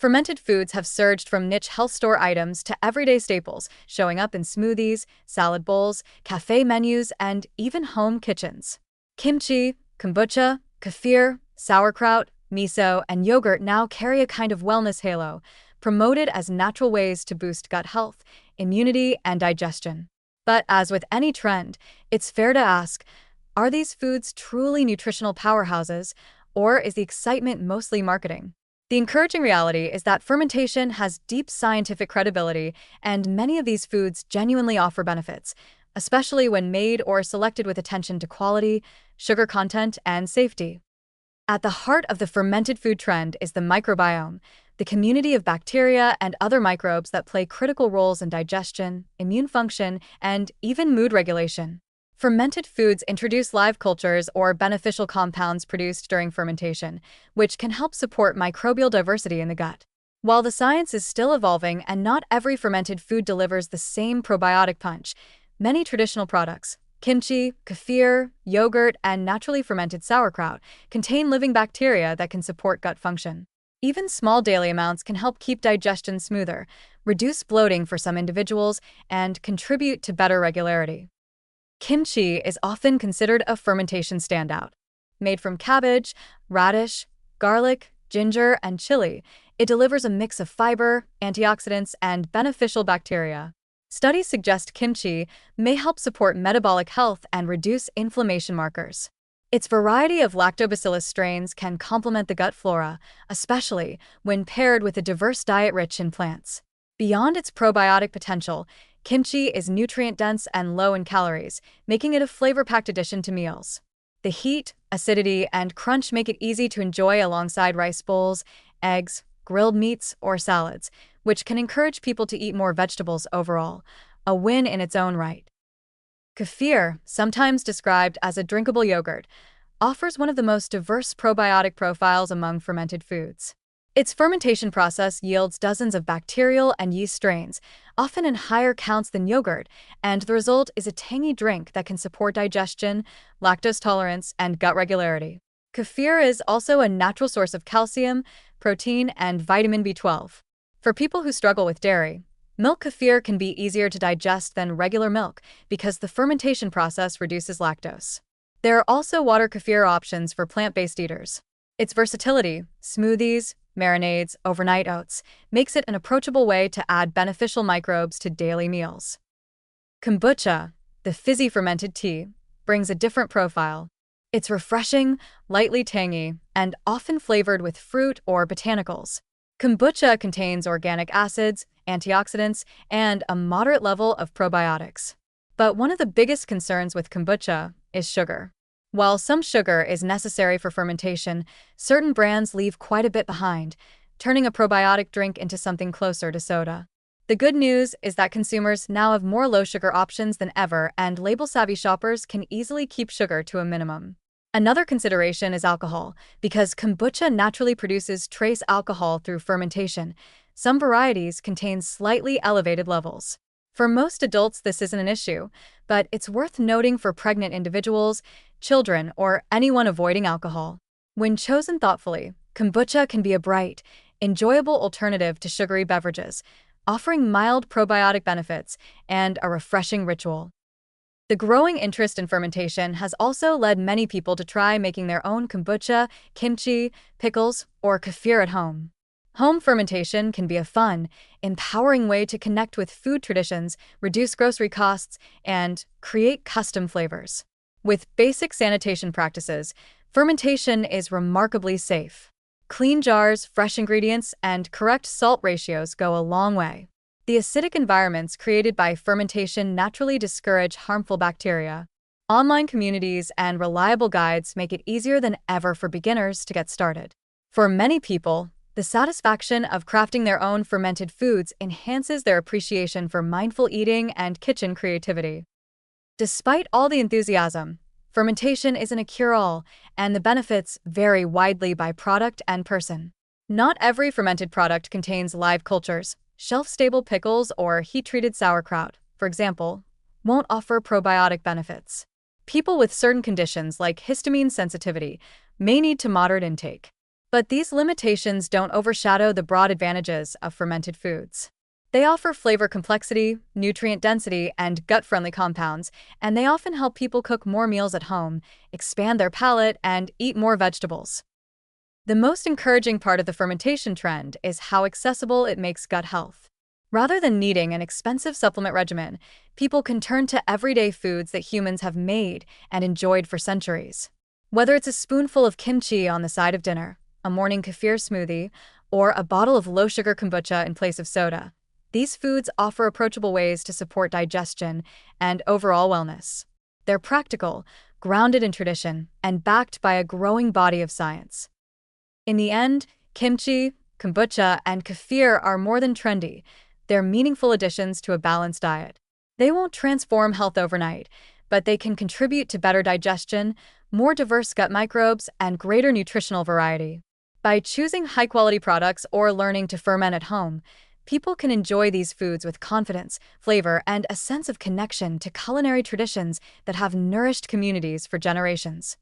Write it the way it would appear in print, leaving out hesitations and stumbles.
Fermented foods have surged from niche health store items to everyday staples, showing up in smoothies, salad bowls, cafe menus, and even home kitchens. Kimchi, kombucha, kefir, sauerkraut, miso, and yogurt now carry a kind of wellness halo, promoted as natural ways to boost gut health, immunity, and digestion. But as with any trend, it's fair to ask, are these foods truly nutritional powerhouses, or is the excitement mostly marketing? The encouraging reality is that fermentation has deep scientific credibility, and many of these foods genuinely offer benefits, especially when made or selected with attention to quality, sugar content, and safety. At the heart of the fermented food trend is the microbiome, the community of bacteria and other microbes that play critical roles in digestion, immune function, and even mood regulation. Fermented foods introduce live cultures or beneficial compounds produced during fermentation, which can help support microbial diversity in the gut. While the science is still evolving and not every fermented food delivers the same probiotic punch, many traditional products, kimchi, kefir, yogurt, and naturally fermented sauerkraut, contain living bacteria that can support gut function. Even small daily amounts can help keep digestion smoother, reduce bloating for some individuals, and contribute to better regularity. Kimchi is often considered a fermentation standout. Made from cabbage, radish, garlic, ginger, and chili, it delivers a mix of fiber, antioxidants, and beneficial bacteria. Studies suggest kimchi may help support metabolic health and reduce inflammation markers. Its variety of lactobacillus strains can complement the gut flora, especially when paired with a diverse diet rich in plants. Beyond its probiotic potential, kimchi is nutrient-dense and low in calories, making it a flavor-packed addition to meals. The heat, acidity, and crunch make it easy to enjoy alongside rice bowls, eggs, grilled meats, or salads, which can encourage people to eat more vegetables overall, a win in its own right. Kefir, sometimes described as a drinkable yogurt, offers one of the most diverse probiotic profiles among fermented foods. Its fermentation process yields dozens of bacterial and yeast strains, often in higher counts than yogurt, and the result is a tangy drink that can support digestion, lactose tolerance, and gut regularity. Kefir is also a natural source of calcium, protein, and vitamin B12. For people who struggle with dairy, milk kefir can be easier to digest than regular milk because the fermentation process reduces lactose. There are also water kefir options for plant-based eaters. Its versatility, smoothies, marinades, overnight oats, makes it an approachable way to add beneficial microbes to daily meals. Kombucha, the fizzy fermented tea, brings a different profile. It's refreshing, lightly tangy, and often flavored with fruit or botanicals. Kombucha contains organic acids, antioxidants, and a moderate level of probiotics. But one of the biggest concerns with kombucha is sugar. While some sugar is necessary for fermentation, certain brands leave quite a bit behind, turning a probiotic drink into something closer to soda. The good news is that consumers now have more low-sugar options than ever, and label-savvy shoppers can easily keep sugar to a minimum. Another consideration is alcohol. Because kombucha naturally produces trace alcohol through fermentation, some varieties contain slightly elevated levels. For most adults, this isn't an issue, but it's worth noting for pregnant individuals, children, or anyone avoiding alcohol. When chosen thoughtfully, kombucha can be a bright, enjoyable alternative to sugary beverages, offering mild probiotic benefits and a refreshing ritual. The growing interest in fermentation has also led many people to try making their own kombucha, kimchi, pickles, or kefir at home. Home fermentation can be a fun, empowering way to connect with food traditions, reduce grocery costs, and create custom flavors. With basic sanitation practices, fermentation is remarkably safe. Clean jars, fresh ingredients, and correct salt ratios go a long way. The acidic environments created by fermentation naturally discourage harmful bacteria. Online communities and reliable guides make it easier than ever for beginners to get started. For many people, the satisfaction of crafting their own fermented foods enhances their appreciation for mindful eating and kitchen creativity. Despite all the enthusiasm, fermentation isn't a cure-all, and the benefits vary widely by product and person. Not every fermented product contains live cultures. Shelf-stable pickles or heat-treated sauerkraut, for example, won't offer probiotic benefits. People with certain conditions like histamine sensitivity may need to moderate intake. But these limitations don't overshadow the broad advantages of fermented foods. They offer flavor complexity, nutrient density, and gut-friendly compounds, and they often help people cook more meals at home, expand their palate, and eat more vegetables. The most encouraging part of the fermentation trend is how accessible it makes gut health. Rather than needing an expensive supplement regimen, people can turn to everyday foods that humans have made and enjoyed for centuries. Whether it's a spoonful of kimchi on the side of dinner, a morning kefir smoothie, or a bottle of low-sugar kombucha in place of soda, these foods offer approachable ways to support digestion and overall wellness. They're practical, grounded in tradition, and backed by a growing body of science. In the end, kimchi, kombucha, and kefir are more than trendy. They're meaningful additions to a balanced diet. They won't transform health overnight, but they can contribute to better digestion, more diverse gut microbes, and greater nutritional variety. By choosing high-quality products or learning to ferment at home, people can enjoy these foods with confidence, flavor, and a sense of connection to culinary traditions that have nourished communities for generations.